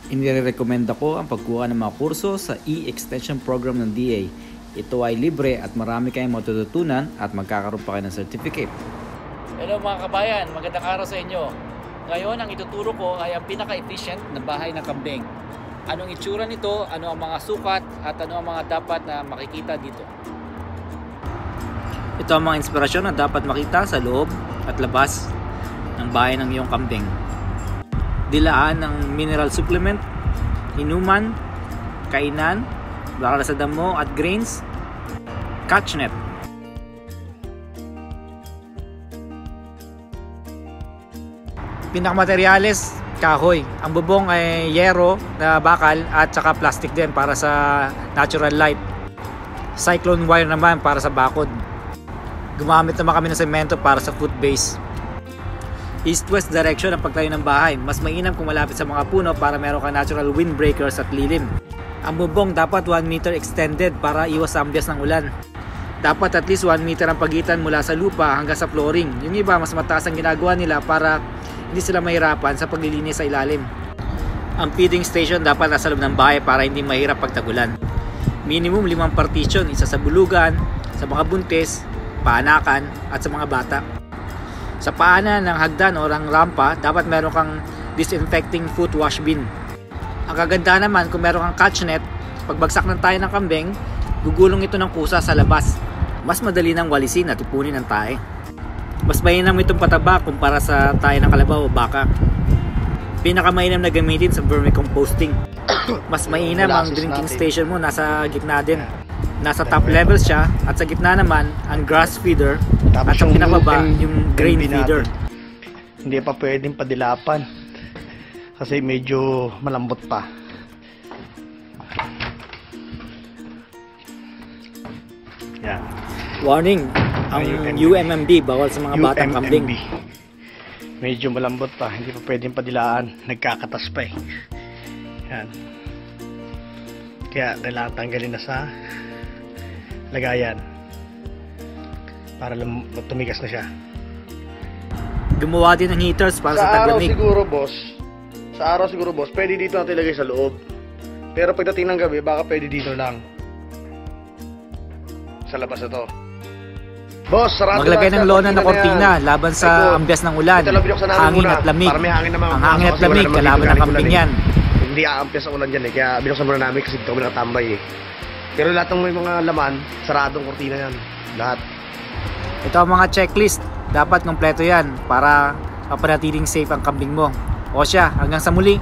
Inirekomenda ko ang pagkuha ng mga kurso sa e-extension program ng DA. Ito ay libre at marami kayong matututunan at magkakaroon pa kayo ng certificate. Hello mga kabayan, magandang araw sa inyo. Ngayon ang ituturo ko ay ang pinaka-efficient na bahay ng kambing. Anong itsura nito, ano ang mga sukat at ano ang mga dapat na makikita dito. Ito ang mga inspirasyon na dapat makita sa loob at labas ng bahay ng iyong kambing. Dilaan ng mineral supplement, inuman, kainan, para sa damo at grains, catch net. Pinakamateryales, kahoy. Ang bubong ay yero na bakal at saka plastic din para sa natural light. Cyclone wire naman para sa bakod. Gumamit naman kami ng semento para sa foot base. East-west direction ang pagtayo ng bahay. Mas mainam kung malapit sa mga puno para meron ka natural windbreakers at lilim. Ang bubong dapat 1 meter extended para iwas sa ambyas ng ulan. Dapat at least 1 meter ang pagitan mula sa lupa hanggang sa flooring. Yung iba mas mataas ang ginagawa nila para hindi sila mahirapan sa paglilinis sa ilalim. Ang feeding station dapat nasa loob ng bahay para hindi mahirap pagtagulan. Minimum 5 partition, isa sa bulugan, sa mga buntis, paanakan at sa mga bata. Sa paanan ng hagdan o ng rampa, dapat meron kang disinfecting foot wash bin. Ang kaganda naman kung meron kang catch net, pagbagsak ng tae ng kambing, gugulong ito ng kusa sa labas. Mas madali nang walisin at ipunin ng tae. Mas mainam itong pataba kumpara sa tae ng kalabaw o baka. Pinakamainam na gamitin sa vermicomposting. Mas mainam ang drinking station mo nasa gitna din. Nasa top level siya at sa gitna naman ang grass feeder at sa pinakababa yung grain feeder. Hindi pa pwedeng padilapan kasi medyo malambot pa. Yan. Warning, ang UMMB bawal sa mga batang kambing. Medyo malambot pa, hindi pa pwedeng padilaan, nagkakatas pa eh. Yan. Kaya kailangan tanggalin na sa lagayan para tumigas na siya. Gumawa din ng heaters para sa taglamig. Sa araw siguro boss, pwede dito natin ilagay sa loob. Pero pagdating ng gabi, baka pwede dito lang. Sa labas na to. Boss, sarado. Maglagay ng lona na kortina laban sa ambyas ng ulan, hangin at lamig. Ang hangin at lamig, kalaban ng kambing yan. Hindi aambyas ang ulan dyan eh, kaya binuksan muna namin kasi dito kami nakatambay eh. Pero lahat ng may mga laman, saradong kortina yan. Lahat. Ito ang mga checklist. Dapat kompleto yan para mapanatiling safe ang kambing mo. O siya, hanggang sa muli.